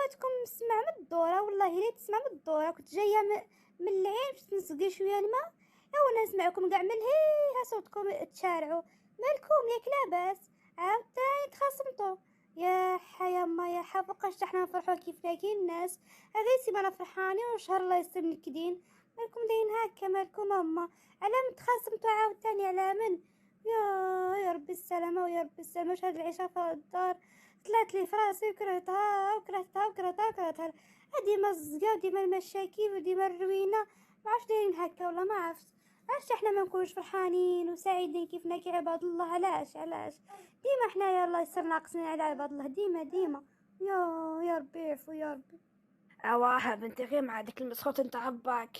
بغيتكم نسمع من الدوره، والله الا تسمع من الدوره. كنت جايه من العين باش نسقي شويه الماء، وانا نسمعكم كاع من هيها صوتكم تشارعوا. مالكم ياك لاباس؟ عاوتاني تخاصمتوا؟ يا حياما يا حفقاش احنا نفرحوا كيف كاين الناس. هذه سيمانه فرحانين وشهر الله يسر منكدين. مالكم داين هكا؟ مالكم اما؟ على من تخاصمتوا عاوتاني؟ على من؟ يا ربي السلامه ويا ربي السلامه. واش هاد العيشه في الدار طلعت لي فراسي وكرهتها وكرهتها وكرهتها وكرهتها. ديما الزقا وديما المشاكل وديما الروينه. ما عرفتش دايرين هكا ولا ما عرفت. علاش احنا ما نكونوش فرحانين وسعيدين كيفنا كي عباد الله؟ علاش ديما حنا يا الله يسر ناقصين على عباد الله؟ ديما يا ربي يعفو يا ربي. اواه بنتي غير مع ديك المسخوط نتاع باك.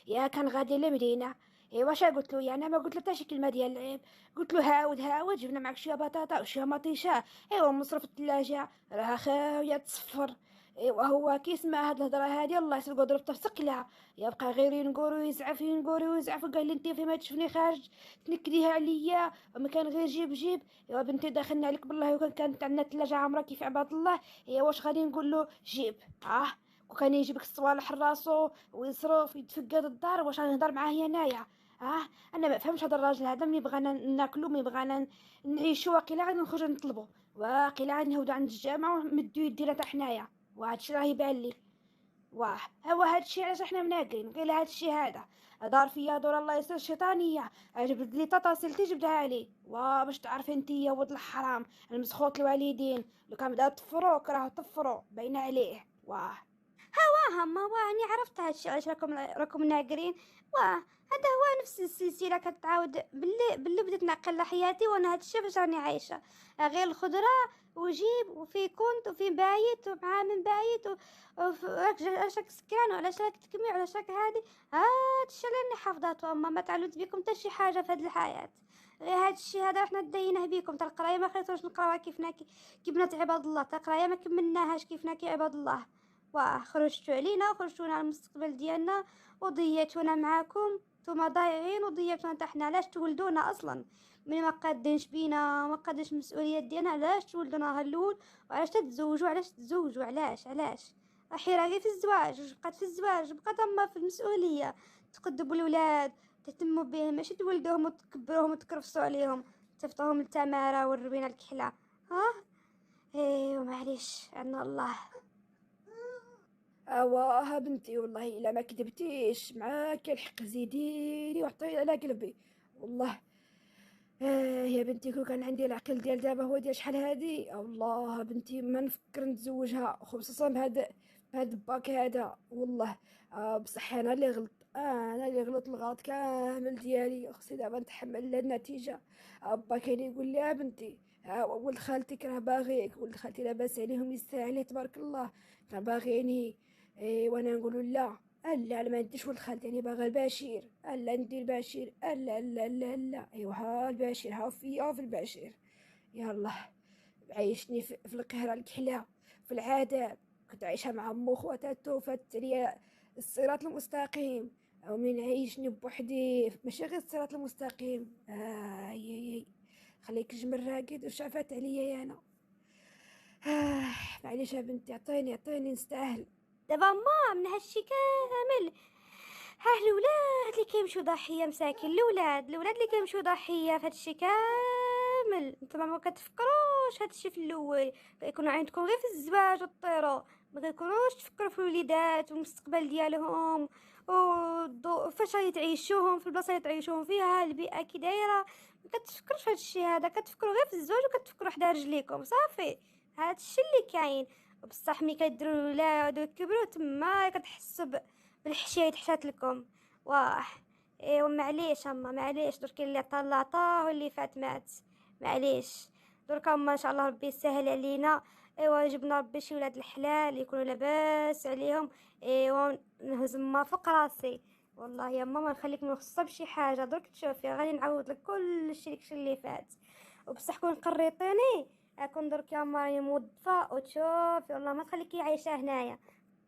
يا كان غادي للمدينه. ايوا واش قلت له؟ يعني ما قلت له حتى شي كلمه ديال العيب. قلت له هاود جبنا معك شويه بطاطا وشويه مطيشه. ايوا مصروف الثلاجه راه خاويه تصفر. ايوا هو كيسمع هاد الهضره هادي الله يسلقو ضربته في سقلها. يبقى غير ينقر ويزعف وقال لي انت فيما تشوفني خارج تنكديها عليا وما كان غير جيب. ايوا بنتي دخلنا عليك بالله وكان كانت عندنا الثلاجه عامره كيف عباد الله. ايوا واش غادي نقول له؟ جيب وكان يجيبك الصوالح راسو ويصرف يتفقد الدار. واش غنهضر معاه هنايا؟ انا ما فهمش هذا الراجل هذا. ملي بغانا ناكلو ملي بغانا نعيشو واقيلا غادي نخرجو نطلبو، واقيلا غادي نهودو عند الجامع ونمدو يدينا حتى حنايا. وهادشي راه يبان لي. واه هو هادشي علاش احنا مناقرين غير هادشي هذا. دار فيا دور الله يسر الشيطانيه. جبد لي طاطا سلتي جبدها لي باش تعرفي انت يا ولد الحرام المسخوط الوالدين. لو كان بدا طفروك راه طفرو باين عليه. ما واني عرفت هادشي علاش راكم ناقرين. هذا هو نفس السلسله كتعاود باللي بديت نعقل حياتي، وانا هادشي باش راني عايشه. غير الخضره وجيب وفي كنت وفي بايت ومع من بايت علاش راك سكران وعلاش راك تكمي وعلاش راك هادي. هادشي اللي راني حافظاته. اما ما تعلمت بكم حتى شي حاجه في هاد الحياه. غير هادشي هذا حنا ديناه بكم. تا القرايه ما خليتوش نقراوها كيفنا كي بنات عباد الله. تا القرايه ما كملناهاش كيفنا كي عباد الله. وخرجتوا علينا وخرجتونا على المستقبل ديالنا وضيعتونا معاكم. نتوما ضايعين وضيعتونا حتى حنا. علاش تولدونا اصلا ملي ما قادينش بينا ما قادش المسؤوليات ديالنا؟ علاش تولدونا الاول؟ وعلاش تتزوجوا؟ علاش حيرة غير في الزواج. واش بقات في الزواج؟ بقات اما في المسؤوليه. تقدبوا الاولاد تهتموا بهم، ماشي تولدوهم وتكبروهم وتكرفصوا عليهم تفتهم التماره والروينه الكحله. ايوا معليش عنا الله. اواه بنتي والله الا ما كذبتيش معاك الحق زيديني وعطيني على قلبي والله. يا بنتي كون كان عندي العقل ديال دابا هو ديال شحال هادي الله بنتي ما نفكر نتزوجها، خصوصا بهاد الباك هذا والله. بصح انا اللي غلط الغلط كامل ديالي. خصني دابا نتحمل النتيجه. با كان يقول لي بنتي ولد خالتك راه باغيك، ولد خالتي لاباس عليهم يستاهل عليه تبارك الله كان باغيني. وانا نقول لا. لا انا ما نديش ولد خالتي، يعني باغا البشير. لا ندير البشير. لا ايوا ها البشير ها في البشير. يلا عايشني في القهرة الكحلة في العذاب. كنت عايشة مع أمو خواتها توفت عليا الصراط المستقيم. أو من عايشني بوحدي ماشي غير الصراط المستقيم. يي خليك جمل راقد وشافت عليا يا أنا. معليش يا بنتي عطيني نستاهل. دابا ما من هادشي كامل. الاولاد اللي كيمشيو ضحيه مساكين. الاولاد اللي كيمشيو ضحيه في هادشي كامل. نتوما ما كتفكروش هادشي في الاول. كيكونوا عندكم غير في الزواج وطيروا. ما كيكونوش تفكروا في الوليدات والمستقبل ديالهم فاش غيتعيشوهم في البلاصه اللي تعيشوهم فيها البيئه كي دايره. ما كتفكروش في هادشي هذا. كتفكروا غير في الزواج وكتفكروا حدا رجليكم صافي. هادشي اللي كاين. بصح ملي كيديروا الولاد ويكبروا تما كتحسوا بالحشاية حشات لكم. واه ايوا معليش معليش. درك اللي عطا الله عطاه واللي فات مات. معليش. درك ما شاء الله ربي يسهل علينا. ايوا جبنا ربي شي ولاد الحلال يكونوا لاباس عليهم. ايوا نهز ما فوق راسي. والله يا ماما نخليك مخصصه بشي حاجه. درك تشوفي غادي نعاود لك كل شيء داكشي اللي فات. وبصح كون قريطيني اكون درك يا ماما راني موظفه وتشوفي والله ما تخليكي عايشه هنايا.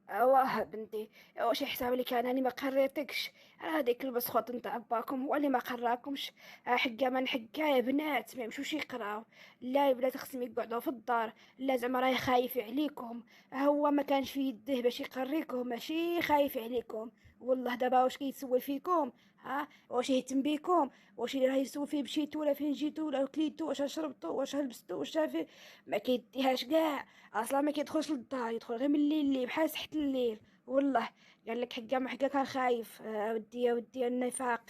واه بنتي، واش يحسب لك انني ما قريتكش؟ هذيك البسخوت نتاع باكم هو اللي ما قراكمش. حقا من حقا يا بنات ما يمشوش يقراو. لا البنات خصهم يقعدوا في الدار. لا زعما راه خايف عليكم. هو ما كانش في يده باش يقريكم، ماشي خايف عليكم. والله دابا واش كيسول فيكم؟ ها واش يهتم بيكم؟ واش راه يسول فيه مشيتو ولا فين جيتو ولا كليتو واش شربتو واش لبستو واش شافي؟ ما كيديهاش كاع. اصلا ما كيدخلش للدار، يدخل غير من الليل بحال سحت الليل. والله قال لك حقا ما حقا كان خايف. ودي يا ودي النفاق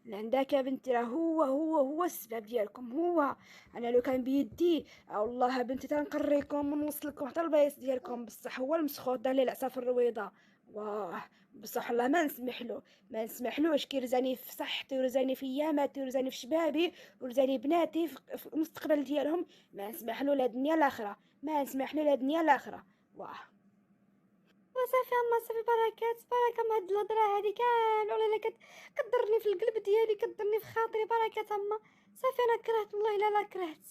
اللي عندك يا بنتي راه هو السبب ديالكم هو. انا لو كان بيدي والله بنتي تنقريكم ونوصلكم حتى البلايص ديالكم، بصح هو المسخوط دار لي العصا في الرويضه. واه بصح الله ما نسمح له، ما نسمحلوش. كيرزاني في صحتي ورزاني في اياماتي ورزاني في شبابي ورزاني بناتي في المستقبل ديالهم. ما نسمح له لا دنيا لا ما نسمح له لا دنيا لا واه. وصافي اما صافي بركات بركه من هاد الهضره هادي كامله ولا كضرني في القلب ديالي، كضرني في خاطري بركات اما. صافي انا كرهت والله الا لا كرهت.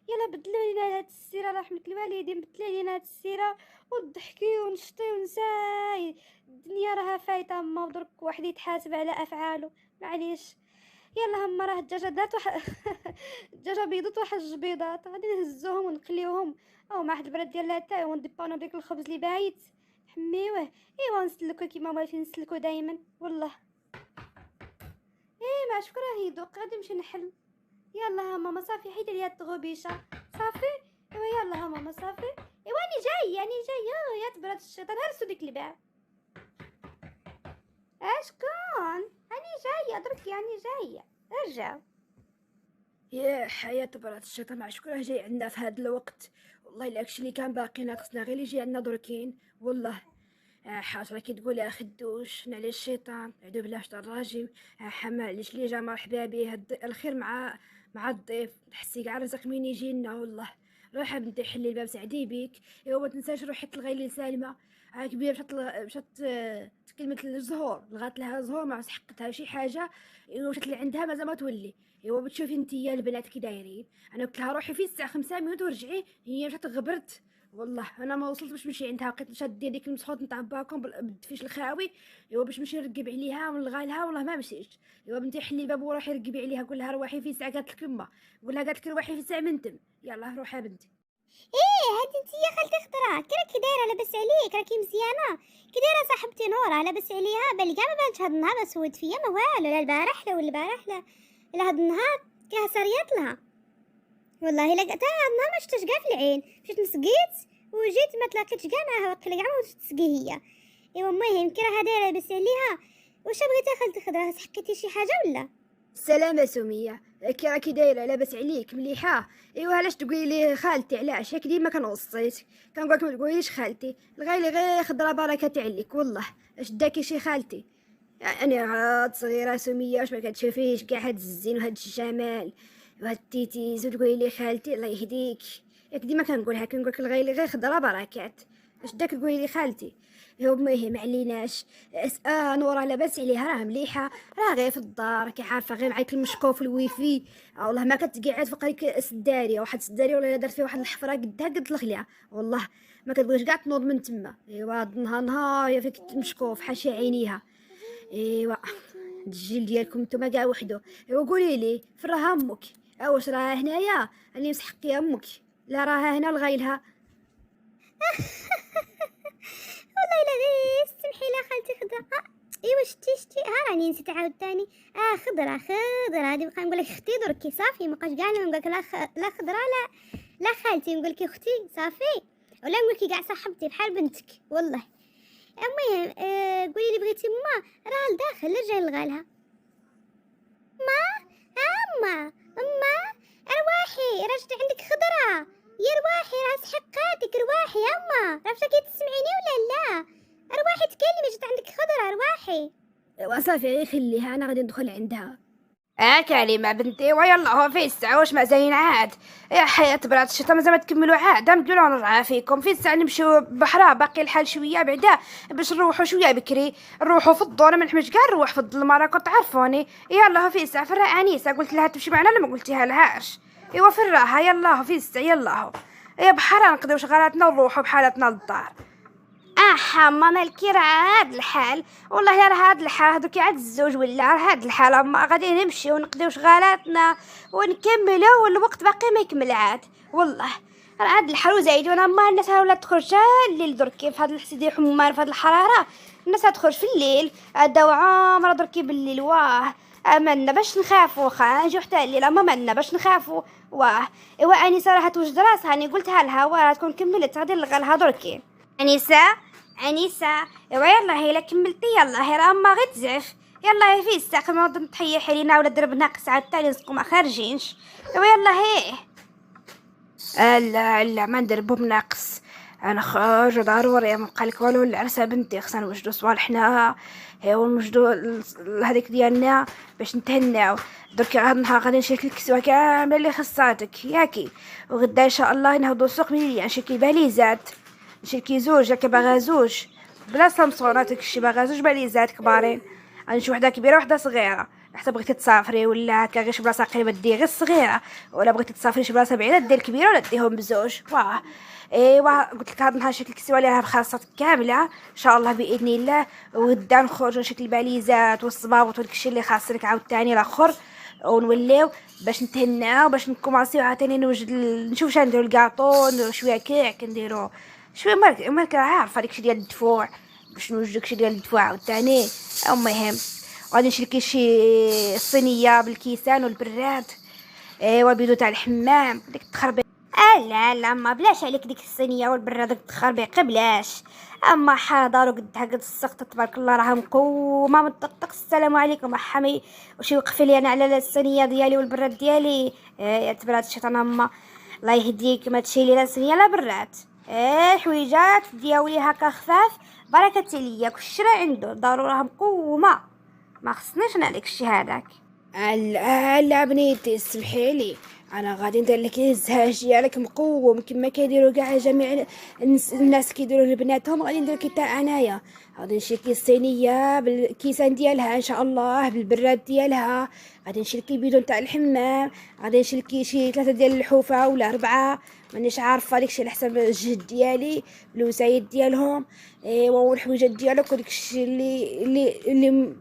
يلا بدلوا لينا هاد السيره الله يرحم الوالدين، بدلوا لينا هاد السيره وضحكي ونشطي ونساي. الدنيا راها فايته اما، ودرك واحد يتحاسب على افعاله. معليش. يلا هما راه الدجاجه دات الدجاجه بيضت واحد الجبيضات غادي نهزوهم ونقليوهم او مع واحد البراد ديال لاتاي وندباونو بديك الخبز اللي بايت نحميوه. ايوا نسلكو كيما بغيتي نسلكو دايما والله. ايه ما شكرا هيدوق غادي نمشي نحل. يلا ها ماما صافي حيدي لي هاد الطغوبيشه صافي. ايوا يلا ها ماما صافي. ايوا اني جاي اني جاي يا تبرد الشيطان هرسو ديك الباع. اشكون اني جايه درك يعني جايه. ارجع. يا حياة برات الشيطان مع شكون راه جاي عندنا في هذا الوقت؟ والله الا هادشي اللي كان باقي ناقصنا غير اللي يجي عندنا دركين. والله حاجه كي تقول يا خدوش نعلي الشيطان نعوذ بالله شطان الراجيم. حما علاش لي جا مرحبا به الخير مع الضيف. تحسي كاع رزق مين يجي لنا والله. روحي بنتي حلي الباب سعدي بيك. ايوا ما تنساش روحي تلغي لي سالمه. كبيره مشات كلمه الزهور لغات لها زهور ما سحقتها شي حاجه. ايوا مشات لعندها مازال ما تولي. ايوا بتشوفي انتيا البنات كي دايرين. انا قلت لها روحي في الساعه 5 مينوت ورجعي، هي مشات غبرت. والله انا ما وصلت باش نمشي عندها، بقيت شاديه ديك المسخوط نتاع باكم بالدفيش الخاوي. ايوا باش نمشي نرقب عليها ونلغى لها والله ما مشيت. ايوا بنتي حلي الباب وروحي رقبي عليها، قول لها روحي في ساعه قالت لك يما. قول لها قالت لك روحي في ساعه من تم. يلا روحي يا بنتي. ايه هادي انتي يا خالتي خضرا كي دايره لاباس عليك راكي مزيانه؟ كي دايره صاحبتي نورا لاباس عليها؟ بالي كاع ما بانتش هاد النهار سود فيا ما والو، لا البارح لا ولا البارح لا هاد النهار كي سريات لها. والله الا حتى هاد النهار ما شفتش كاع في العين، مشيت نسقيت وجيت ما تلاقيتش كاع معاها وقيلا كاع ما تسقي هي. ايوا المهم كي راها دايره لاباس عليها. واش بغيتي يا خالتي خضرا سحقتي شي حاجه ولا؟ السلامة سمية، كي راكي دايرة لاباس عليك مليحة؟ ايوا علاش تقولي لي خالتي؟ علاش هيك ديما كنوصيك كنقولك ما تقوليش خالتي. الغالي غير خضرة بركة عليك والله. اش داكي شي خالتي؟ يعني عاد صغيرة سمية واش ما كتشوفيش كاع هاد الزين وهاد الجمال وهاد التيتيز وتقولي لي خالتي؟ الله يهديك. ياك ديما كنقولها كنقولك الغالي غير خضرة بركات. اش داك تقولي لي خالتي؟ هو المهم عليناش. نورا لاباس عليها راه مليحه، راه غير في الدار كي عارفه غير معاك المشكوف الويفي. والله ما كتقعد فوق هيك سداريه واحد السداريه ولا درت فيها واحد الحفره قدها قد الخليعه. والله ما كتبغيش كاع تنوض من تما. ايوا نهار يا فيك مشكوف حاشي عينيها. ايوا الجيل ديالكم نتوما كاع وحدو. ايوا قولي لي فين راها امك؟ واش راها هنايا اللي مسحقي امك؟ لا راها هنا لغايلها. والله الا غير سمحي لي خالتي خضرا. ايوا شتي ها راني نسيت عاود تاني. خضرا هادي بقى نقول لك اختي دركي صافي ما بقاش كاع نقول لك لا خضرا لا خالتي، نقول لك اختي صافي. ولا نقول لك كاع صاحبتي بحال بنتك والله. المهم قولي لي بغيتي ما راه لداخل رجعي لغالها. اما ارواحي راه جات عندك خضرا. يا رواحي راه سحقاتك رواحي اما عرفتي كي تسمعيني ولا لا؟ ارواحي تكلمي جات عندك خضرا رواحي. ايوا صافي غير خليها انا غادي ندخل عندها. كريمة بنتي ويلا هو في الساعة واش ما زين عاد. يا حياة برات الشتا مازال ما تكملوا عاد نبدلو نرجع فيكم في الساعة نمشيو بحرا باقي الحال شوية بعدا باش نروحوا شوية بكري نروحوا في الدور ما نحمش كاع نروح في الظلمة راكم تعرفوني. يلا هو في الساعة فرا انيسة قلت لها تمشي معنا ولا ما قلتيها لهاش؟ ايوا في الراحة يلا هو في الساعة يلا هو يا بحرا نقضيو شغالاتنا ونروحوا بحالتنا للدار. حما مالكي راه هاد الحال، والله راه هاد الحال هذوك عاد الزوج ولا راه هاد الحال اما غادي نمشيو ونقضيو شغالاتنا ونكملو والوقت باقي ما يكمل عاد. والله راه هاد الحال وزايد وانا ما الناس ولا تخرج الليل دركي في هاد الحسيدي حمار في هاد الحراره، الناس تخرج في الليل هذا عامره دركي بالليل. واه امنا باش نخافوا نجيو حتى الليل اما مالنا باش نخافوا. واه ايوا انسه راه توجد راسها راني قلتها لها واه تكون كملت غادي نلغى لها دركي. انسه ايوا يلا هي لا كملتي يلا هي راه ما غير تزعف. يلا هي في الساق ما نوض نطيح علينا ولا درب ناقص عاد تالي نسقو ما خارجينش. ايوا يلا هي لا ما ندربو بناقص، انا خارج ضروري ما بقالك والو العرسه بنتي خصنا نوجدو صوالحنا ونوجدو هذيك ديالنا باش نتهناو. درك هاد النهار غادي نشري الكسوه كامله اللي خصاتك ياكي، وغدا ان شاء الله نهضو السوق مليان نشري باليزات، نشري زوج هكا باغا زوج بلا صمصونات داكشي باغا زوج باليزات كبارين، غادي نشوف وحده كبيره وحده صغيره حتى بغيتي تسافري ولا هكا غير شي بلاصه قريبه دي غير الصغيره، ولا بغيتي تسافري شي بلاصه بعيده دير الكبيره ولا ديهم بزوج. واه ايوا قلت لك هاد النهار شكل الكسوه اللي راها بخاصات كامله ان شاء الله باذن الله، وغدا نخرجوا نشكل الباليزات والصبابط وداكشي اللي خاص لك عاوتاني الاخر، ونوليو باش نتهناو باش نكوماسيو عاوتاني نوجد نشوف شنو نديرو الكاطو نديرو شويه كيك نديرو شويه مارك عارفه داكشي ديال الدفوع باش نوجد داكشي ديال الدفوع عاوتاني. المهم غادي نشري شي صينيه بالكيسان والبراد ايوا بيدو تاع الحمام ديك تخربي. لا ما بلاش عليك ديك الصينيه والبراد ديك التخربيق بلاش، اما حاضر وقدها قد السقط تبارك الله راها مقومه من الطقطق. السلام عليكم حمي وشي وقفي لي انا على الصينيه ديالي والبراد ديالي. يا تبرات الشيطان اما الله يهديك ما تشيلي لا صينيه لا براد. حويجات دياولي هكا خفاف بركه ليا كلشي راه عنده ضروري راها مقومه ما خصنيش انا داك الشيء هذاك. لا بنيتي سمحي لي انا غادي ندير لك الزهاج ديالك مقوم كما كيديروا كاع جميع الناس كيديروا لبناتهم، غادي ندير لك تاع انايا. غادي نشري لك الصينيه بالكيسان ديالها ان شاء الله بالبراد ديالها، غادي نشري لك البيدون تاع الحمام، غادي نشري لك شي 3 ديال الحوفه ولا 4 مانيش عارفه داكشي على حسب الجهد ديالي بالوسايد ديالهم ايوا والحويجات ديالك وداكشي اللي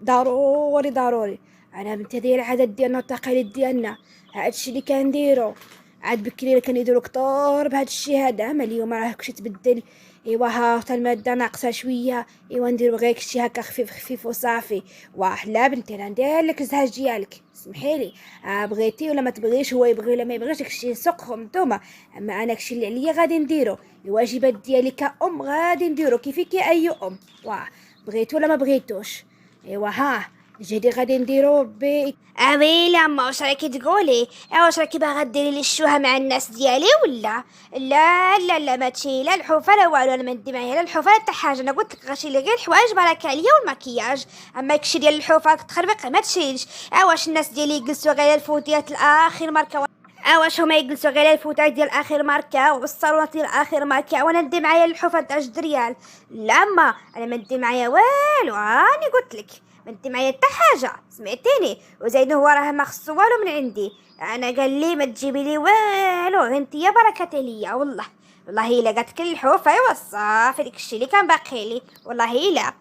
ضروري. انا بنتي هذه العادات ديالنا والتقاليد ديالنا هادشي اللي كنديرو. عاد بكري كنديرو كثر بهذا الشيء هذا، اما اليوم راه كلشي تبدل. ايوا ها حتى الماده ناقصه شويه ايوا نديرو غير شي هكا خفيف وصافي. واه لا بنتي انا ندير لك الزهاج ديالك سمحي لي، بغيتي ولا ما تبغيش هو يبغي ولا ما يبغيش داكشي سوقهم نتوما، اما انا داكشي اللي عليا غادي نديرو. الواجبات ديالي كأم غادي نديرو كيفك اي ام. واه بغيتو ولا ما بغيتوش ايوا ها جدي غادي نديرو ربي. اويلي اما واش راكي تقولي؟ واش راكي باغا ديري لي الشوهه مع الناس ديالي ولا لا ما تشيلي لا الحوفه لا والو، انا ما ندي معايا لا الحوفه لا حتى حاجه. انا قلت لك غنشيلي غير الحوايج بركه عليا والمكياج، اما كشي ديال الحوفه تخربق ما تشيلش. واش الناس ديالي يجلسوا غير الفوتيات الاخر ماركه واش هما يجلسوا غير الفوتات ديال اخر ماركه والصالونات ديال اخر ماركه وانا ندي معايا الحوفه تاع 10 ريال؟ لا ما انا ما ندي معايا والو، راني قلت لك ما ندي معايا حتى حاجه سمعتيني. وزايد هو راه ما خصو والو من عندي، انا قال لي ما تجيبي لي والو انت يا بركه ليا. والله الا قالت لي الحوفه ايوا صافي داكشي اللي كان باقي لي والله لا.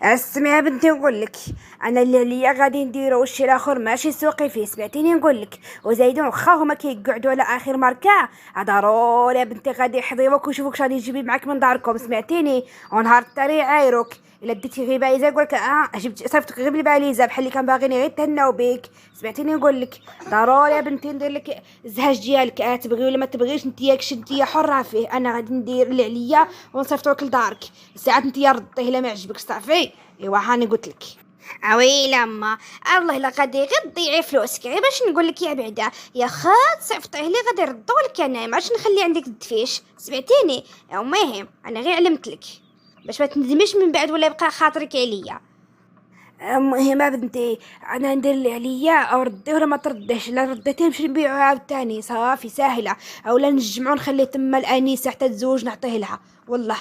اسمعي بنتي نقول لك انا اللي عليا غادي نديرو والشي الاخر ماشي سوقي فيه سمعتيني نقول لك. وزايدون واخا هما كيقعدوا على اخر ماركه ضروري يا بنتي غادي يحضروك ويشوفوك واش غادي تجيبي معاك من داركم سمعتيني. ونهار الطريق يعايروك الا ديتي غير باليزه يقول لك جبت صيفطك غير بالباليزه بحال اللي كان باغيني غير تهناو بك سمعتيني نقول لك. ضروري يا بنتي ندير لك الزهاج ديالك تبغي ولا ما تبغيش انت ياكش انت حره فيه. انا غادي ندير اللي عليا ونصيفطوك لدارك ساعات انت رديه الا ما عجبك صافي. ايوا هاني قلت لك. عويلة اما الله الا غادي غير تضيعي فلوسك غير باش نقول لك يا بعدا يا خا تصيفطيه لي غادي نردو لك انا ما عادش نخلي عندك الدفيش سمعتيني. المهم انا غير علمت لك باش ما تندميش من بعد ولا يبقى خاطرك عليا. المهم بنتي انا ندير اللي عليا او رديه ولا ما ترديش، لا رديتيه نمشي نبيعو عاوتاني صافي ساهله، اولا نجمعو نخليه تما الانيسه حتى تزوج نعطيه لها والله.